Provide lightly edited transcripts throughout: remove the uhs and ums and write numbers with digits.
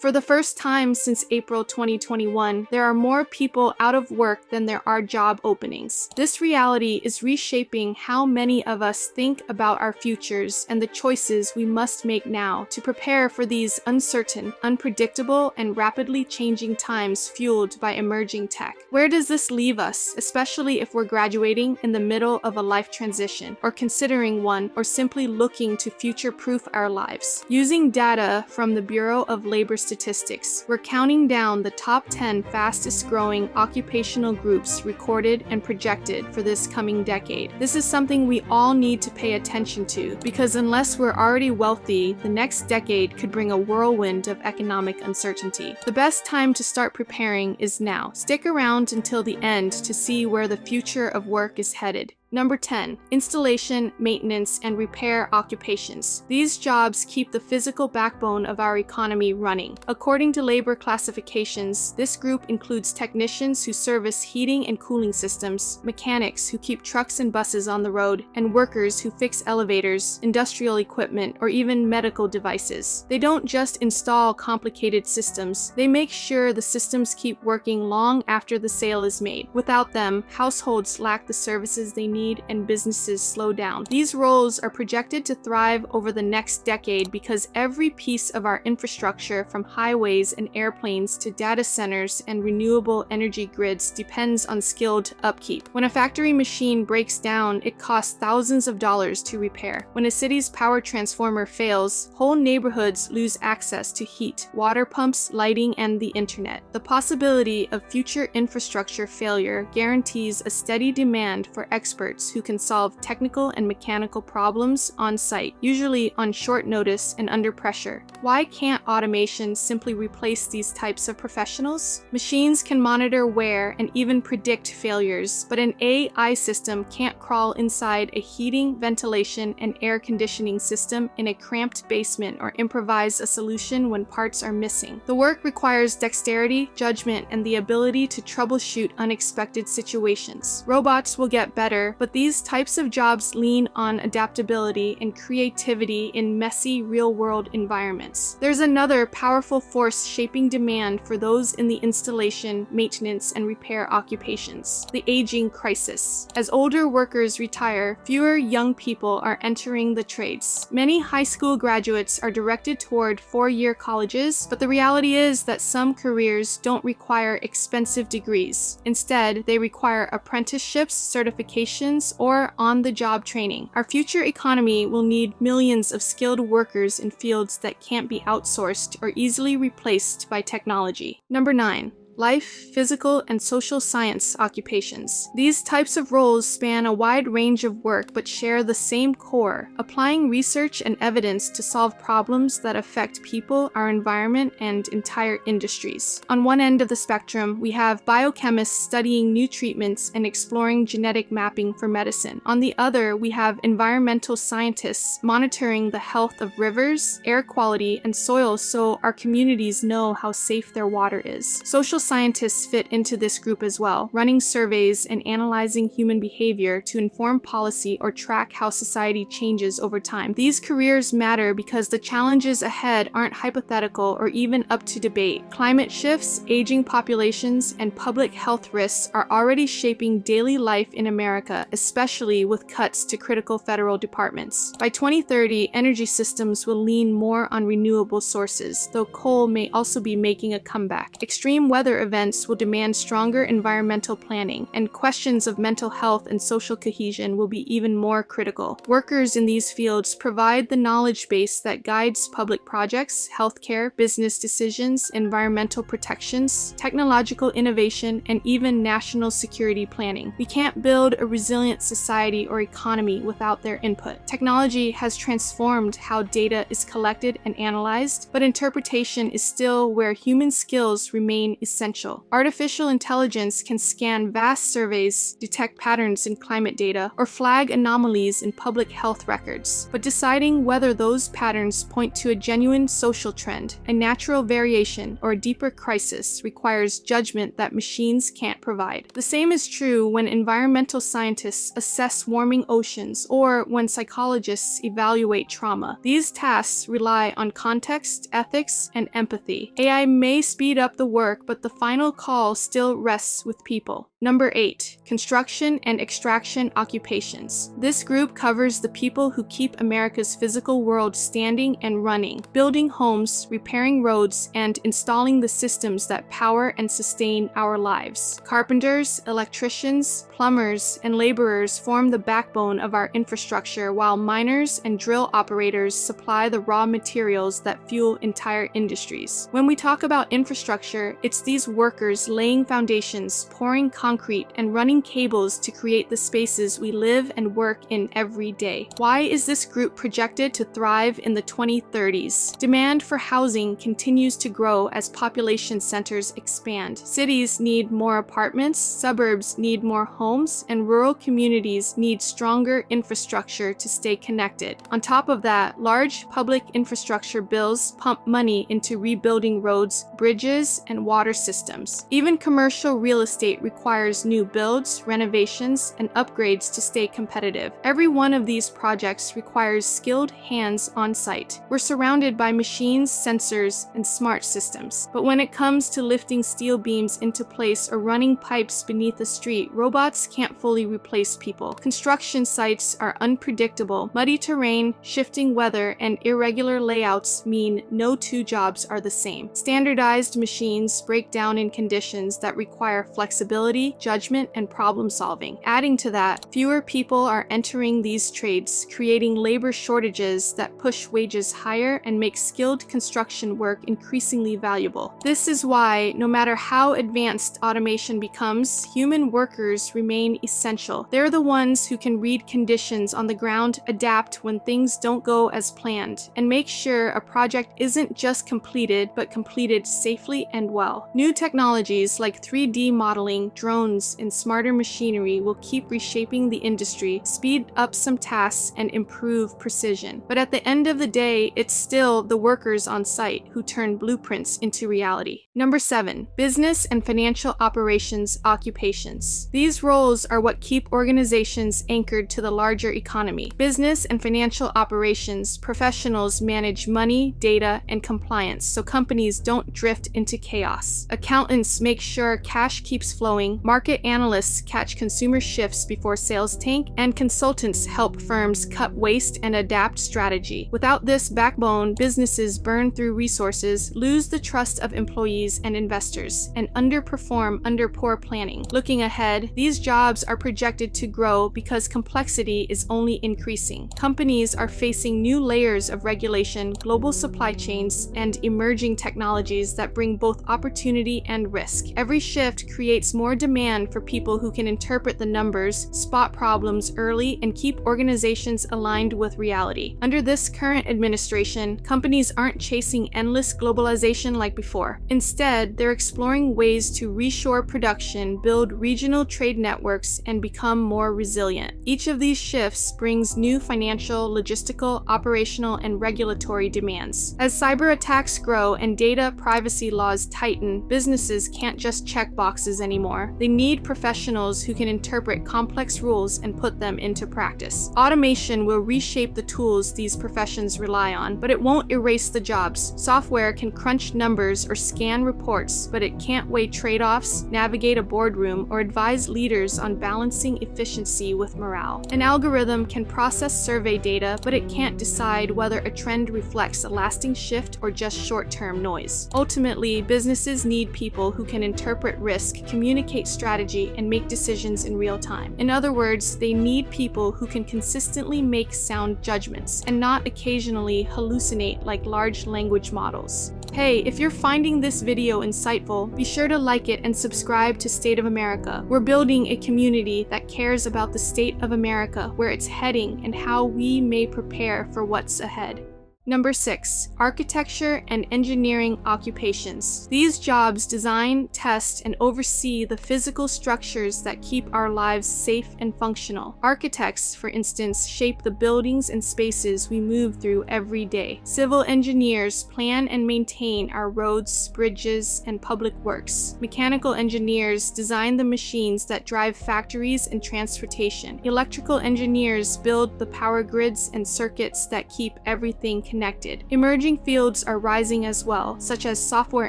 For the first time since April 2021, there are more people out of work than there are job openings. This reality is reshaping how many of us think about our futures and the choices we must make now to prepare for these uncertain, unpredictable, and rapidly changing times fueled by emerging tech. Where does this leave us, especially if we're graduating in the middle of a life transition, or considering one, or simply looking to future-proof our lives? Using data from the Bureau of Labor Statistics, we're counting down the top 10 fastest-growing occupational groups recorded and projected for this coming decade. This is something we all need to pay attention to, because unless we're already wealthy, the next decade could bring a whirlwind of economic uncertainty. The best time to start preparing is now. Stick around until the end to see where the future of work is headed. Number 10, installation, maintenance, and repair occupations. These jobs keep the physical backbone of our economy running. According to labor classifications, this group includes technicians who service heating and cooling systems, mechanics who keep trucks and buses on the road, and workers who fix elevators, industrial equipment, or even medical devices. They don't just install complicated systems, they make sure the systems keep working long after the sale is made. Without them, households lack the services they need and businesses slow down. These roles are projected to thrive over the next decade because every piece of our infrastructure, from highways and airplanes to data centers and renewable energy grids, depends on skilled upkeep. When a factory machine breaks down, it costs thousands of dollars to repair. When a city's power transformer fails, whole neighborhoods lose access to heat, water pumps, lighting, and the internet. The possibility of future infrastructure failure guarantees a steady demand for experts who can solve technical and mechanical problems on site, usually on short notice and under pressure. Why can't automation simply replace these types of professionals? Machines can monitor wear and even predict failures, but an AI system can't crawl inside a heating, ventilation, and air conditioning system in a cramped basement or improvise a solution when parts are missing. The work requires dexterity, judgment, and the ability to troubleshoot unexpected situations. Robots will get better, but these types of jobs lean on adaptability and creativity in messy, real-world environments. There's another powerful force shaping demand for those in the installation, maintenance, and repair occupations: the aging crisis. As older workers retire, fewer young people are entering the trades. Many high school graduates are directed toward four-year colleges, but the reality is that some careers don't require expensive degrees. Instead, they require apprenticeships, certifications, or on-the-job training. Our future economy will need millions of skilled workers in fields that can't be outsourced or easily replaced by technology. Number 9. Life, physical, and social science occupations. These types of roles span a wide range of work but share the same core: applying research and evidence to solve problems that affect people, our environment, and entire industries. On one end of the spectrum, we have biochemists studying new treatments and exploring genetic mapping for medicine. On the other, we have environmental scientists monitoring the health of rivers, air quality, and soil so our communities know how safe their water is. Social scientists fit into this group as well, running surveys and analyzing human behavior to inform policy or track how society changes over time. These careers matter because the challenges ahead aren't hypothetical or even up to debate. Climate shifts, aging populations, and public health risks are already shaping daily life in America, especially with cuts to critical federal departments. By 2030, energy systems will lean more on renewable sources, though coal may also be making a comeback. Extreme weather events will demand stronger environmental planning, and questions of mental health and social cohesion will be even more critical. Workers in these fields provide the knowledge base that guides public projects, healthcare, business decisions, environmental protections, technological innovation, and even national security planning. We can't build a resilient society or economy without their input. Technology has transformed how data is collected and analyzed, but interpretation is still where human skills remain essential. essential. Artificial intelligence can scan vast surveys, detect patterns in climate data, or flag anomalies in public health records. But deciding whether those patterns point to a genuine social trend, a natural variation, or a deeper crisis requires judgment that machines can't provide. The same is true when environmental scientists assess warming oceans or when psychologists evaluate trauma. These tasks rely on context, ethics, and empathy. AI may speed up the work, but the final call still rests with people. Number 8. Construction and extraction occupations. This group covers the people who keep America's physical world standing and running, building homes, repairing roads, and installing the systems that power and sustain our lives. Carpenters, electricians, plumbers, and laborers form the backbone of our infrastructure, while miners and drill operators supply the raw materials that fuel entire industries. When we talk about infrastructure, it's these workers laying foundations, pouring concrete, and running cables to create the spaces we live and work in every day. Why is this group projected to thrive in the 2030s? Demand for housing continues to grow as population centers expand. Cities need more apartments, suburbs need more homes, and rural communities need stronger infrastructure to stay connected. On top of that, large public infrastructure bills pump money into rebuilding roads, bridges, and water systems. Even commercial real estate requires new builds, renovations, and upgrades to stay competitive. Every one of these projects requires skilled hands on site. We're surrounded by machines, sensors, and smart systems. But when it comes to lifting steel beams into place or running pipes beneath a street, robots can't fully replace people. Construction sites are unpredictable. Muddy terrain, shifting weather, and irregular layouts mean no two jobs are the same. Standardized machines break down in conditions that require flexibility, judgment, and problem solving. Adding to that, fewer people are entering these trades, creating labor shortages that push wages higher and make skilled construction work increasingly valuable. This is why, no matter how advanced automation becomes, human workers remain essential. They're the ones who can read conditions on the ground, adapt when things don't go as planned, and make sure a project isn't just completed, but completed safely and well. New technologies like 3D modeling, drones, and smarter machinery will keep reshaping the industry, speed up some tasks, and improve precision. But at the end of the day, it's still the workers on site who turn blueprints into reality. Number 7. Business and financial operations occupations. These roles are what keep organizations anchored to the larger economy. Business and financial operations professionals manage money, data, and compliance so companies don't drift into chaos. Accountants make sure cash keeps flowing, market analysts catch consumer shifts before sales tank, and consultants help firms cut waste and adapt strategy. Without this backbone, businesses burn through resources, lose the trust of employees and investors, and underperform under poor planning. Looking ahead, these jobs are projected to grow because complexity is only increasing. Companies are facing new layers of regulation, global supply chains, and emerging technologies that bring both opportunity and risk. Every shift creates more demand for people who can interpret the numbers, spot problems early, and keep organizations aligned with reality. Under this current administration, companies aren't chasing endless globalization like before. Instead, they're exploring ways to reshore production, build regional trade networks, and become more resilient. Each of these shifts brings new financial, logistical, operational, and regulatory demands. As cyber attacks grow and data privacy laws tighten, businesses can't just check boxes anymore. They need professionals who can interpret complex rules and put them into practice. Automation will reshape the tools these professions rely on, but it won't erase the jobs. Software can crunch numbers or scan reports, but it can't weigh trade-offs, navigate a boardroom, or advise leaders on balancing efficiency with morale. An algorithm can process survey data, but it can't decide whether a trend reflects a lasting shift or just short-term noise. Ultimately, businesses need people who can interpret risk, communicate strategy, and make decisions in real time. In other words, they need people who can consistently make sound judgments and not occasionally hallucinate like large language models. Hey, if you're finding this video insightful, be sure to like it and subscribe to State of America. We're building a community that cares about the state of America, where it's heading, and how we may prepare for what's ahead. Number 6, architecture and engineering occupations. These jobs design, test, and oversee the physical structures that keep our lives safe and functional. Architects, for instance, shape the buildings and spaces we move through every day. Civil engineers plan and maintain our roads, bridges, and public works. Mechanical engineers design the machines that drive factories and transportation. Electrical engineers build the power grids and circuits that keep everything connected. Emerging fields are rising as well, such as software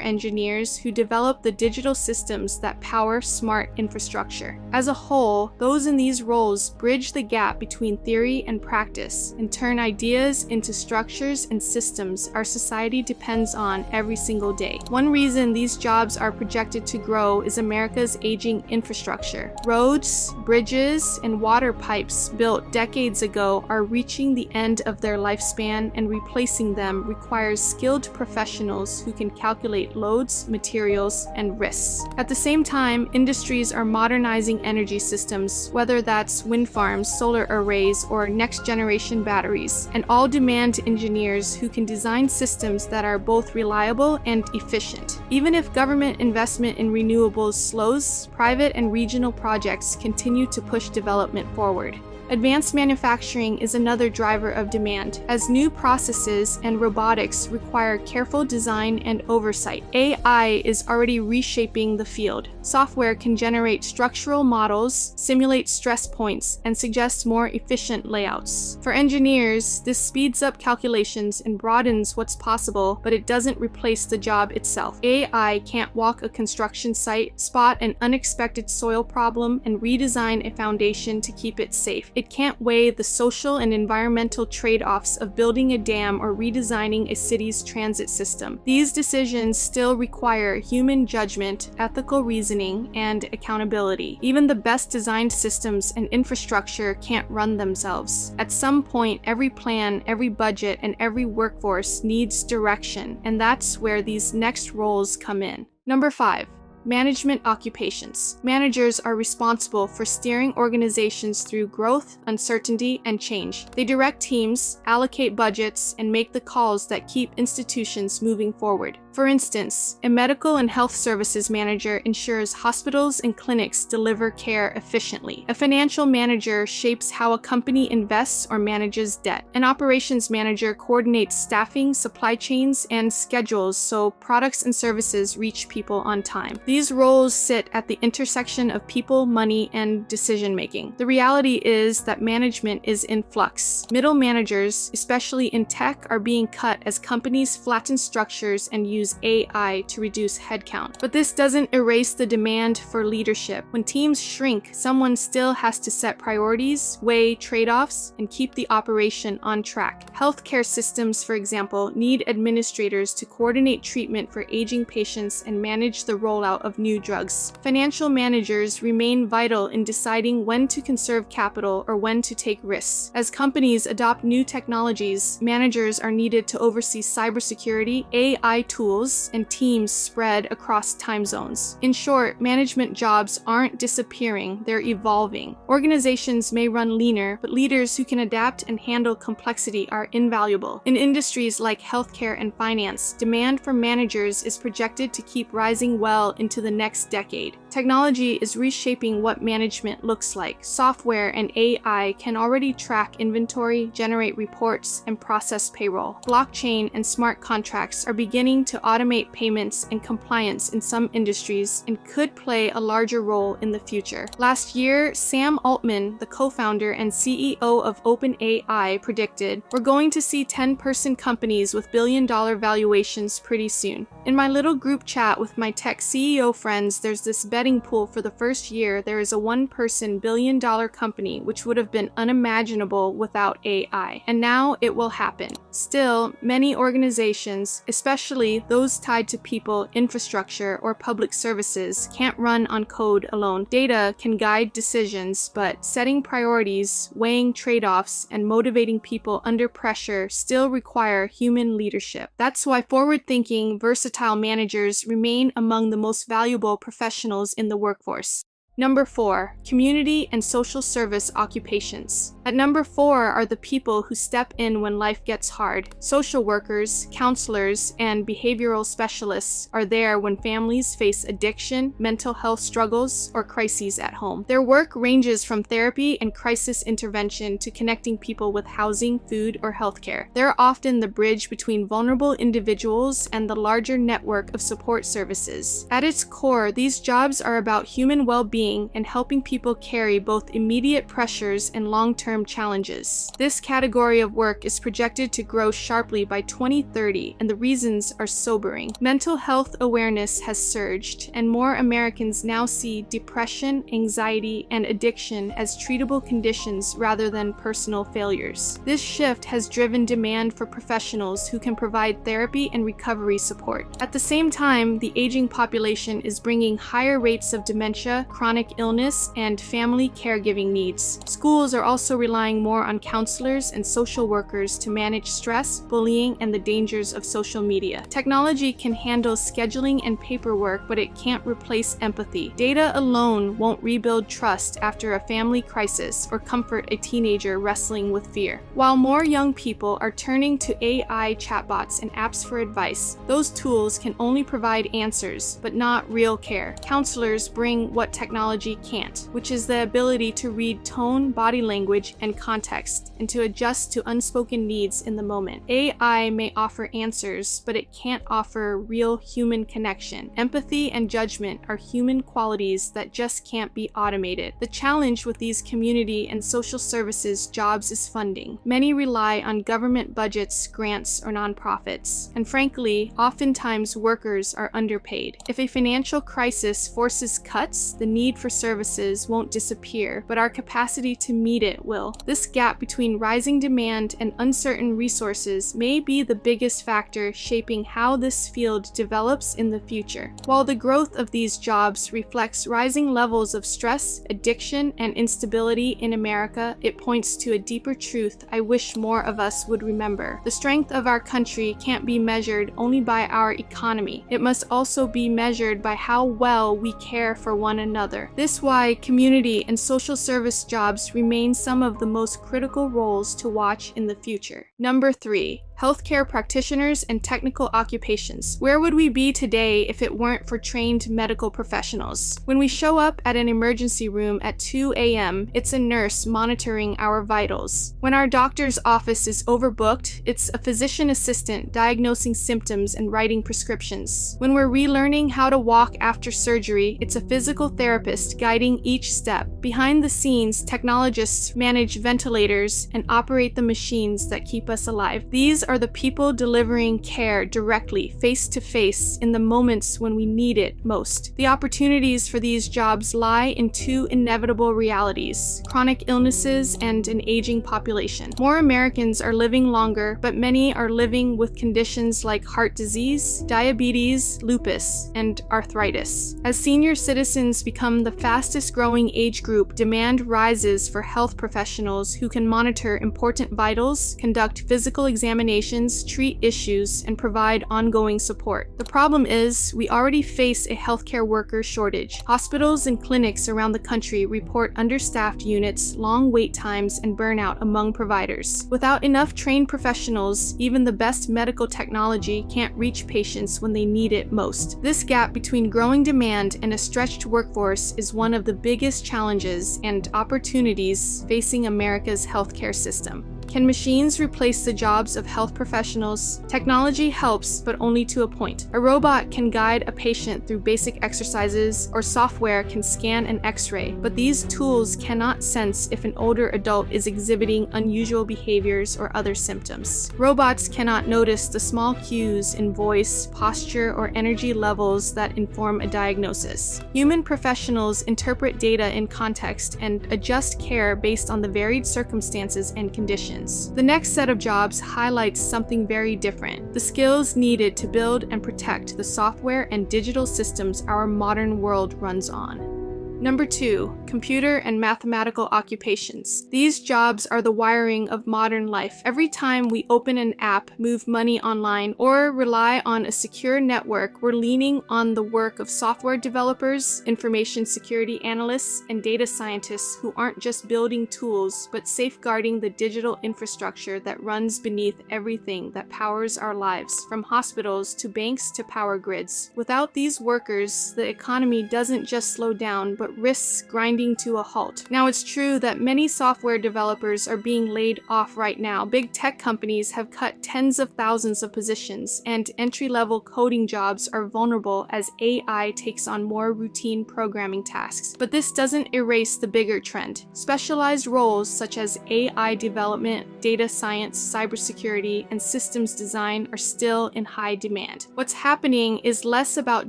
engineers who develop the digital systems that power smart infrastructure. As a whole, those in these roles bridge the gap between theory and practice and turn ideas into structures and systems our society depends on every single day. One reason these jobs are projected to grow is America's aging infrastructure. Roads, bridges, and water pipes built decades ago are reaching the end of their lifespan, and replacing them requires skilled professionals who can calculate loads, materials, and risks. At the same time, industries are modernizing energy systems, whether that's wind farms, solar arrays, or next-generation batteries, and all demand engineers who can design systems that are both reliable and efficient. Even if government investment in renewables slows, private and regional projects continue to push development forward. Advanced manufacturing is another driver of demand, as new processes and robotics require careful design and oversight. AI is already reshaping the field. Software can generate structural models, simulate stress points, and suggest more efficient layouts. For engineers, this speeds up calculations and broadens what's possible, but it doesn't replace the job itself. AI can't walk a construction site, spot an unexpected soil problem, and redesign a foundation to keep it safe. It can't weigh the social and environmental trade-offs of building a dam or redesigning a city's transit system. These decisions still require human judgment, ethical reasoning, and accountability. Even the best designed systems and infrastructure can't run themselves. At some point, every plan, every budget, and every workforce needs direction, and that's where these next roles come in. Number 5. Management occupations. Managers are responsible for steering organizations through growth, uncertainty, and change. They direct teams, allocate budgets, and make the calls that keep institutions moving forward. For instance, a medical and health services manager ensures hospitals and clinics deliver care efficiently. A financial manager shapes how a company invests or manages debt. An operations manager coordinates staffing, supply chains, and schedules so products and services reach people on time. These roles sit at the intersection of people, money, and decision-making. The reality is that management is in flux. Middle managers, especially in tech, are being cut as companies flatten structures and use AI to reduce headcount. But this doesn't erase the demand for leadership. When teams shrink, someone still has to set priorities, weigh trade-offs, and keep the operation on track. Healthcare systems, for example, need administrators to coordinate treatment for aging patients and manage the rollout of new drugs. Financial managers remain vital in deciding when to conserve capital or when to take risks. As companies adopt new technologies, managers are needed to oversee cybersecurity, AI tools, and teams spread across time zones. In short, management jobs aren't disappearing, they're evolving. Organizations may run leaner, but leaders who can adapt and handle complexity are invaluable. In industries like healthcare and finance, demand for managers is projected to keep rising well into the next decade. Technology is reshaping what management looks like. Software and AI can already track inventory, generate reports, and process payroll. Blockchain and smart contracts are beginning to automate payments and compliance in some industries and could play a larger role in the future. Last year, Sam Altman, the co-founder and CEO of OpenAI, predicted, "We're going to see 10-person companies with billion-dollar valuations pretty soon." In my little group chat with my tech CEO friends, there's this betting pool for the first year there is a one-person billion-dollar company, which would have been unimaginable without AI. And now it will happen. Still, many organizations, especially those tied to people, infrastructure, or public services, can't run on code alone. Data can guide decisions, but setting priorities, weighing trade-offs, and motivating people under pressure still require human leadership. That's why forward-thinking, versatile managers remain among the most valuable professionals in the workforce. Number 4, community and social service occupations. At number 4 are the people who step in when life gets hard. Social workers, counselors, and behavioral specialists are there when families face addiction, mental health struggles, or crises at home. Their work ranges from therapy and crisis intervention to connecting people with housing, food, or healthcare. They're often the bridge between vulnerable individuals and the larger network of support services. At its core, these jobs are about human well-being and helping people carry both immediate pressures and long-term challenges. This category of work is projected to grow sharply by 2030, and the reasons are sobering. Mental health awareness has surged, and more Americans now see depression, anxiety, and addiction as treatable conditions rather than personal failures. This shift has driven demand for professionals who can provide therapy and recovery support. At the same time, the aging population is bringing higher rates of dementia, chronic illness, and family caregiving needs. Schools are also relying more on counselors and social workers to manage stress, bullying, and the dangers of social media. Technology can handle scheduling and paperwork, but it can't replace empathy. Data alone won't rebuild trust after a family crisis or comfort a teenager wrestling with fear. While more young people are turning to AI chatbots and apps for advice, those tools can only provide answers, but not real care. Counselors bring what technology can't, which is the ability to read tone, body language, and context, and to adjust to unspoken needs in the moment. AI may offer answers, but it can't offer real human connection. Empathy and judgment are human qualities that just can't be automated. The challenge with these community and social services jobs is funding. Many rely on government budgets, grants, or nonprofits, and frankly, oftentimes workers are underpaid. If a financial crisis forces cuts, the need for services won't disappear, but our capacity to meet it will. This gap between rising demand and uncertain resources may be the biggest factor shaping how this field develops in the future. While the growth of these jobs reflects rising levels of stress, addiction, and instability in America, it points to a deeper truth I wish more of us would remember. The strength of our country can't be measured only by our economy. It must also be measured by how well we care for one another. This is why community and social service jobs remain some of the most critical roles to watch in the future. Number 3, healthcare practitioners and technical occupations. Where would we be today if it weren't for trained medical professionals? When we show up at an emergency room at 2 a.m., it's a nurse monitoring our vitals. When our doctor's office is overbooked, it's a physician assistant diagnosing symptoms and writing prescriptions. When we're relearning how to walk after surgery, it's a physical therapist guiding each step. Behind the scenes, technologists manage ventilators and operate the machines that keep us alive. These are the people delivering care directly, face to face, in the moments when we need it most. The opportunities for these jobs lie in two inevitable realities: chronic illnesses and an aging population. More Americans are living longer, but many are living with conditions like heart disease, diabetes, lupus, and arthritis. As senior citizens become the fastest growing age group, demand rises for health professionals who can monitor important vitals, conduct physical examinations, treat issues, and provide ongoing support. The problem is, we already face a healthcare worker shortage. Hospitals and clinics around the country report understaffed units, long wait times, and burnout among providers. Without enough trained professionals, even the best medical technology can't reach patients when they need it most. This gap between growing demand and a stretched workforce is one of the biggest challenges and opportunities facing America's healthcare system. Can machines replace the jobs of health professionals? Technology helps, but only to a point. A robot can guide a patient through basic exercises, or software can scan an X-ray, but these tools cannot sense if an older adult is exhibiting unusual behaviors or other symptoms. Robots cannot notice the small cues in voice, posture, or energy levels that inform a diagnosis. Human professionals interpret data in context and adjust care based on the varied circumstances and conditions. The next set of jobs highlights something very different: the skills needed to build and protect the software and digital systems our modern world runs on. Number 2, computer and mathematical occupations. These jobs are the wiring of modern life. Every time we open an app, move money online, or rely on a secure network, we're leaning on the work of software developers, information security analysts, and data scientists who aren't just building tools, but safeguarding the digital infrastructure that runs beneath everything that powers our lives, from hospitals to banks to power grids. Without these workers, the economy doesn't just slow down, but risks grinding to a halt. Now, it's true that many software developers are being laid off right now. Big tech companies have cut tens of thousands of positions, and entry-level coding jobs are vulnerable as AI takes on more routine programming tasks. But this doesn't erase the bigger trend. Specialized roles such as AI development, data science, cybersecurity, and systems design are still in high demand. What's happening is less about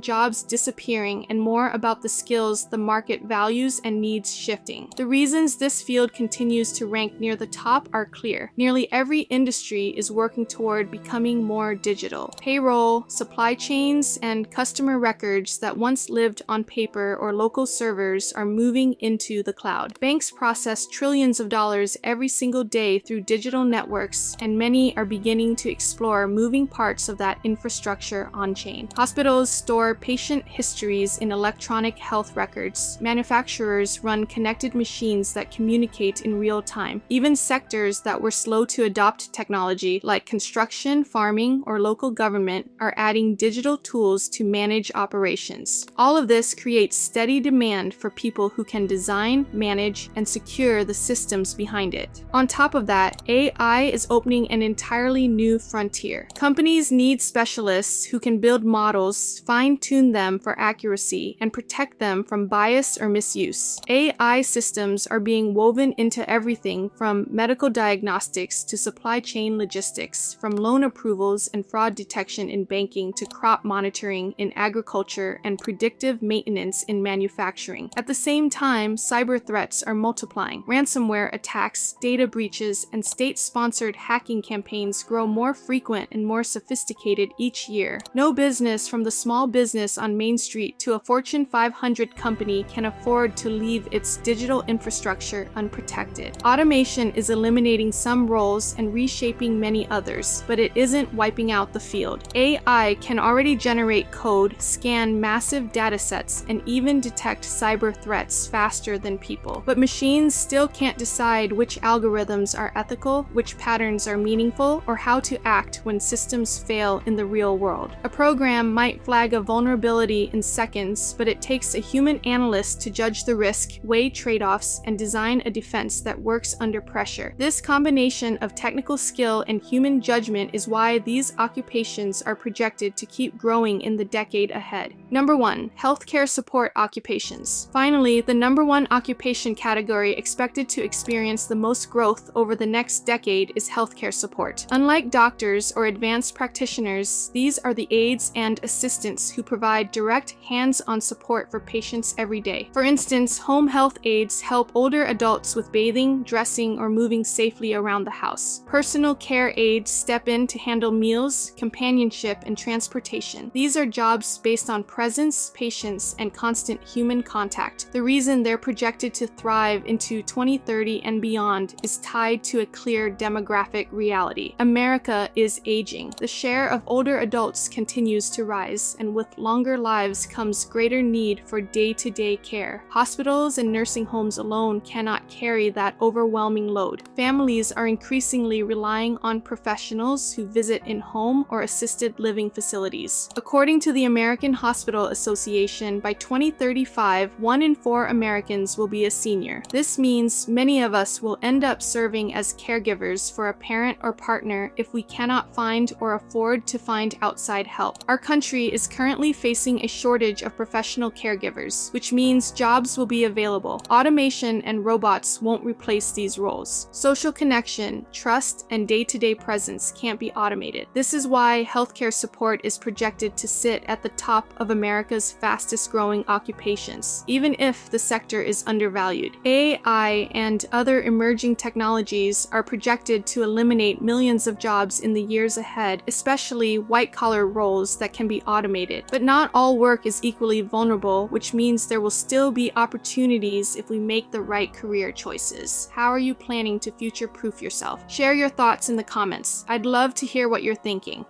jobs disappearing and more about the skills the market values and needs shifting. The reasons this field continues to rank near the top are clear. Nearly every industry is working toward becoming more digital. Payroll, supply chains, and customer records that once lived on paper or local servers are moving into the cloud. Banks process trillions of dollars every single day through digital networks, and many are beginning to explore moving parts of that infrastructure on-chain. Hospitals store patient histories in electronic health records. Manufacturers run connected machines that communicate in real time. Even sectors that were slow to adopt technology, like construction, farming, or local government, are adding digital tools to manage operations. All of this creates steady demand for people who can design, manage, and secure the systems behind it. On top of that, AI is opening an entirely new frontier. Companies need specialists who can build models, fine-tune them for accuracy, and protect them from bias or misuse. AI systems are being woven into everything from medical diagnostics to supply chain logistics, from loan approvals and fraud detection in banking to crop monitoring in agriculture and predictive maintenance in manufacturing. At the same time, cyber threats are multiplying. Ransomware attacks, data breaches, and state-sponsored hacking campaigns grow more frequent and more sophisticated each year. No business, from the small business on Main Street to a Fortune 500 company, can afford to leave its digital infrastructure unprotected. Automation is eliminating some roles and reshaping many others, but it isn't wiping out the field. AI can already generate code, scan massive datasets, and even detect cyber threats faster than people. But machines still can't decide which algorithms are ethical, which patterns are meaningful, or how to act when systems fail in the real world. A program might flag a vulnerability in seconds, but it takes a human analyst to judge the risk, weigh trade-offs, and design a defense that works under pressure. This combination of technical skill and human judgment is why these occupations are projected to keep growing in the decade ahead. Number 1, healthcare support occupations. Finally, the number 1 occupation category expected to experience the most growth over the next decade is healthcare support. Unlike doctors or advanced practitioners, these are the aides and assistants who provide direct hands-on support for patients every day. For instance, home health aides help older adults with bathing, dressing, or moving safely around the house. Personal care aides step in to handle meals, companionship, and transportation. These are jobs based on presence, patience, and constant human contact. The reason they're projected to thrive into 2030 and beyond is tied to a clear demographic reality. America is aging. The share of older adults continues to rise, and with longer lives comes greater need for day-to-day care. Hospitals and nursing homes alone cannot carry that overwhelming load. Families are increasingly relying on professionals who visit in-home or assisted living facilities. According to the American Hospital Association, by 2035, 1 in 4 Americans will be a senior. This means many of us will end up serving as caregivers for a parent or partner if we cannot find or afford to find outside help. Our country is currently facing a shortage of professional caregivers, which means jobs will be available. Automation and robots won't replace these roles. Social connection, trust, and day-to-day presence can't be automated. This is why healthcare support is projected to sit at the top of America's fastest growing occupations, even if the sector is undervalued. AI and other emerging technologies are projected to eliminate millions of jobs in the years ahead, especially white-collar roles that can be automated. But not all work is equally vulnerable, which means there will still be opportunities if we make the right career choices. How are you planning to future-proof yourself? Share your thoughts in the comments. I'd love to hear what you're thinking.